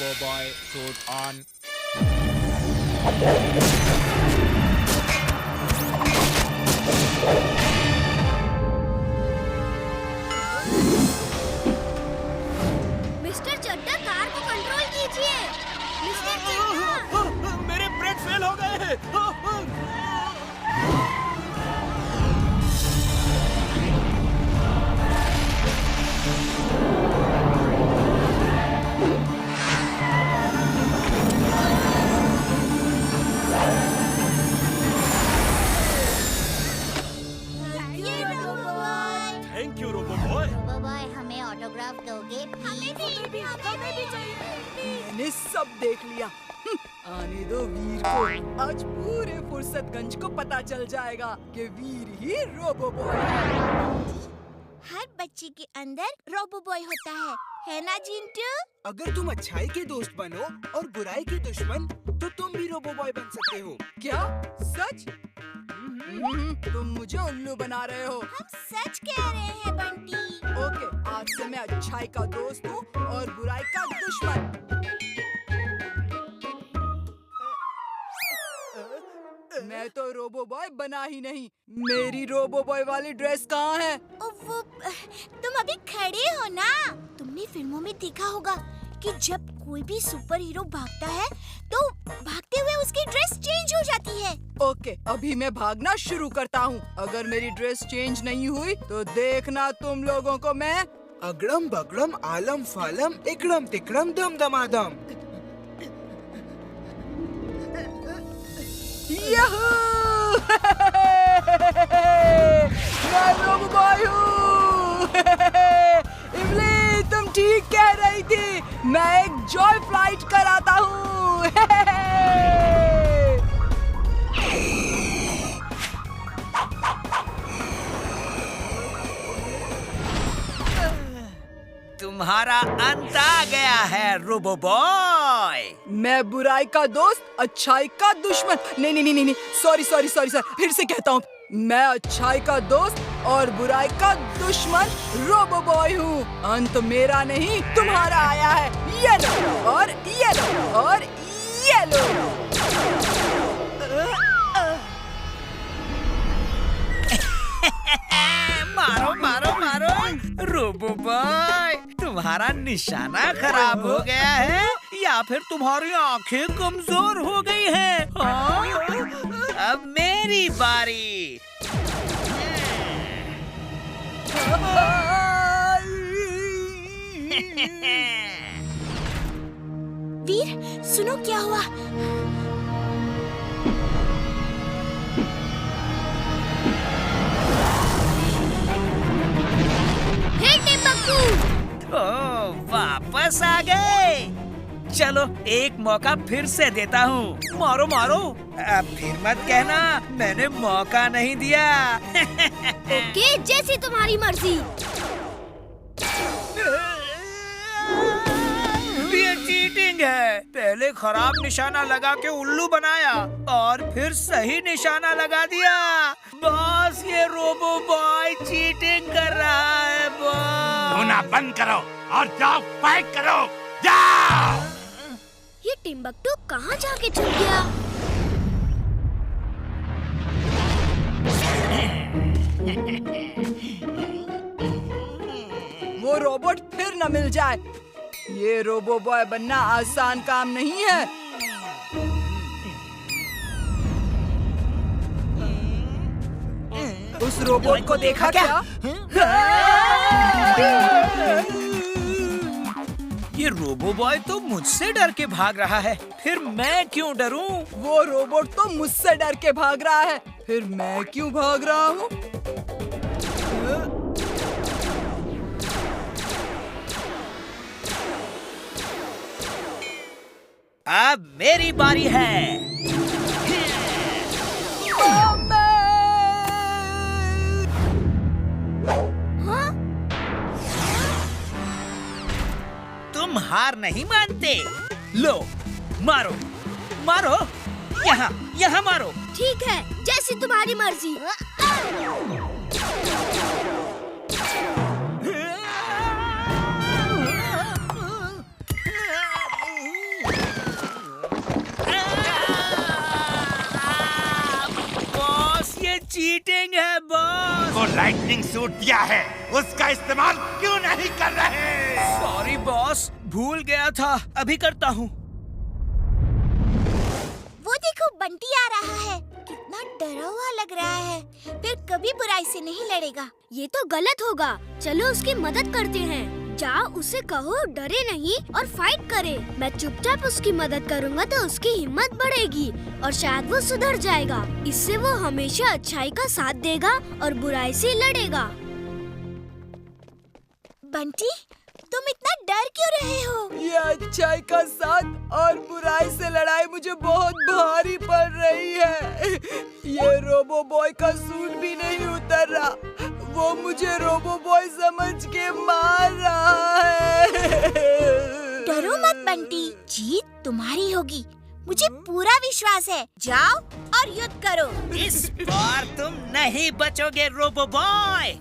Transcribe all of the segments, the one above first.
Robo Boy suit on. Mister Chaddha, car को control कीजिए। Mister Chaddha, मेरे ब्रेक फेल हो गए हैं। Thank you robo boy. Robo boy, हमें ऑटोग्राफ दोगे? हमें भी चाहिए। मैंने सब देख लिया। आने दो वीर को। आज पूरे फुर्सतगंज को पता चल जाएगा कि वीर ही रोबो बॉय है। हर बच्चे के अंदर रोबो बॉय होता है ना जिंटू? अगर तुम अच्छाई के दोस्त बनो और बुराई के दुश्मन, तो तुम भी रोबो बॉय बन सकते हो। क्या सच? तुम मुझे उल्लू बना रहे हो। हम सच कह रहे हैं बंटी। ओके, आज से मैं अच्छाई का दोस्त हूँ और बुराई का दुश्मन। मैं तो रोबो बॉय बना ही नहीं। मेरी रोबो बॉय वाली ड्रेस कहाँ है? वो तुम अभी खड़े हो ना? तुमने फिल्मों में देखा होगा कि जब कोई भी सुपर हीरो भागता है तो भागते हुए उसकी ड्रेस चेंज हो जाती है। ओके, अभी मैं भागना शुरू करता हूँ। अगर मेरी ड्रेस चेंज नहीं हुई तो देखना तुम लोगों को मैं। अगड़म बगड़म आलम फालम इकड़म तिकड़म दम दमादम। याहू! मैं रोबो बॉय हूँ। इमली, तुम ठीक कह रही थी। मैं एक जॉय फ्लाइट कराता हूँ। तुम्हारा अंत आ गया है रोबो बॉय। मैं बुराई का दोस्त, अच्छाई का दुश्मन। नहीं, सॉरी, फिर से कहता हूँ। मैं अच्छाई का दोस्त और बुराई का दुश्मन रोबो बॉय हूँ। अंत मेरा नहीं तुम्हारा आया है। येलो और येलो और येलो। मारो मारो मारो रोबो बॉय, तुम्हारा निशाना खराब हो गया है या फिर तुम्हारी आंखें कमजोर हो गई हैं? अब मेरी बारी। वीर, सुनो क्या हुआ? ओह, वापस आ गए। चलो एक मौका फिर से देता हूँ। मारो मारो। अब फिर मत कहना मैंने मौका नहीं दिया। ओके, जैसी तुम्हारी मर्जी। ये चीटिंग है। पहले खराब निशाना लगा के उल्लू बनाया और फिर सही निशाना लगा दिया। बॉस, ये रोबो बॉय चीटिंग कर रहा है बॉस। रोना बंद करो और जाओ फाइट करो। जाओ। ये टिम्बकटू कहाँ जाके छुप गया? वो रोबोट फिर न मिल जाए। ये रोबो बॉय बनना आसान काम नहीं है। उस रोबोट को देखा क्या? ये रोबो बॉय तो मुझसे डर के भाग रहा है, फिर मैं क्यों डरूं? वो रोबोट तो मुझसे डर के भाग रहा है, फिर मैं क्यों भाग रहा हूँ? अब मेरी बारी है। हाँ? तुम हार नहीं मानते? लो मारो मारो, यहाँ यहाँ मारो। ठीक है, जैसी तुम्हारी मर्जी। चीटिंग है बॉस। को लाइटनिंग सूट दिया है, उसका इस्तेमाल क्यों नहीं कर रहे? सॉरी बॉस, भूल गया था, अभी करता हूँ। वो देखो बंटी आ रहा है, कितना डरा हुआ लग रहा है। फिर कभी बुराई से नहीं लड़ेगा। ये तो गलत होगा। चलो उसकी मदद करते हैं। जाओ उसे कहो डरे नहीं और फाइट करे। मैं चुपचाप उसकी मदद करूँगा तो उसकी हिम्मत बढ़ेगी और शायद वो सुधर जाएगा। इससे वो हमेशा अच्छाई का साथ देगा और बुराई से लड़ेगा। बंटी, तुम इतना डर क्यों रहे हो? ये अच्छाई का साथ और बुराई से लड़ाई मुझे बहुत भारी पड़ रही है। ये रोबो बॉय का सूट भी नहीं उतर रहा। वो मुझे रोबो बॉय समझ के मार रहा है। डरो मत बंटी, जीत तुम्हारी होगी। मुझे पूरा विश्वास है। जाओ और युद्ध करो। इस बार तुम नहीं बचोगे रोबो बॉय।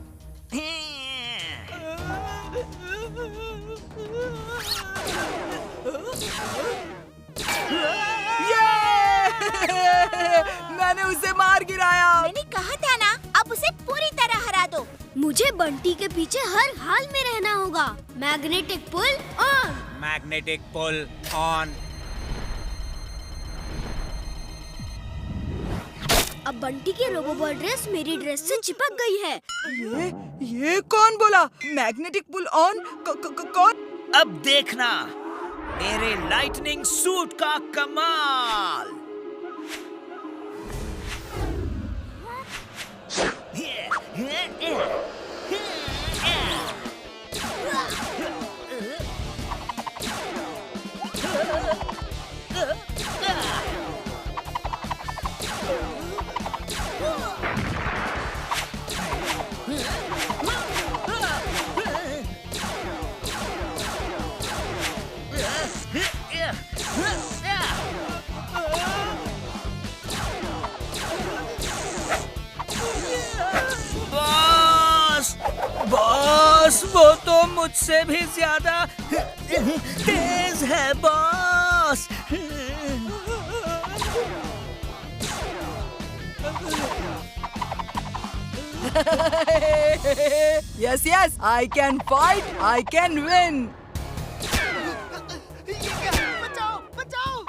मैंने उसे मार गिराया। मैंने कहा था ना, अब उसे पूरी तरह हरा दो। मुझे बंटी के पीछे हर हाल में रहना होगा। Magnetic pull on. Magnetic pull on. अब बंटी की रोबोबॉय ड्रेस मेरी ड्रेस से चिपक गई है। ये कौन बोला? Magnetic pull on? कौन? अब देखना मेरे लाइटनिंग सूट का कमाल। बॉस, वो तो मुझसे भी ज्यादा तेज है boss. Yes, I can fight, I can win. बचाओ बचाओ।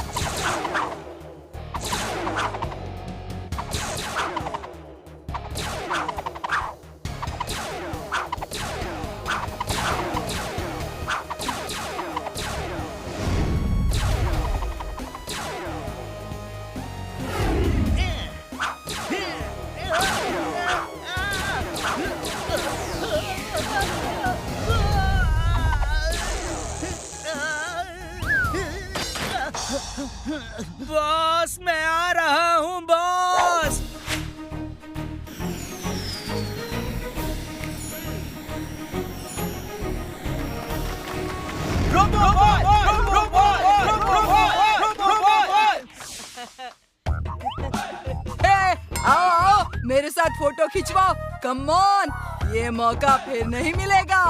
बॉस, मैं आ रहा हूँ boss. Robo boy, robo boy, robo boy, robo boy. आओ, मेरे साथ फोटो खिंचवाओ। कम ऑन, ये मौका फिर नहीं मिलेगा।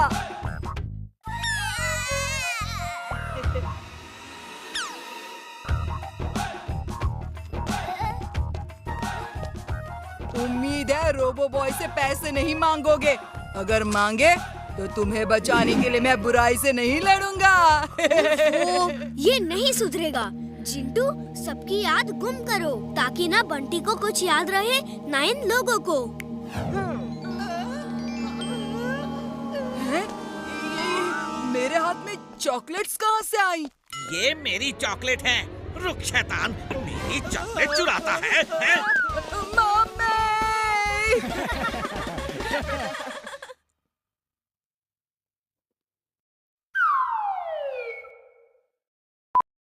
उम्मीद है रोबो बॉय से पैसे नहीं मांगोगे। अगर मांगे तो तुम्हें बचाने के लिए मैं बुराई से नहीं लड़ूंगा। ओ, ये नहीं सुधरेगा। चिंटू, सबकी याद गुम करो ताकि ना बंटी को कुछ याद रहे ना इन लोगों को। हैं? मेरे हाथ में चॉकलेट्स कहाँ से आई? ये मेरी चॉकलेट है। रुक शैतान, मेरी चॉकलेट चुराता है?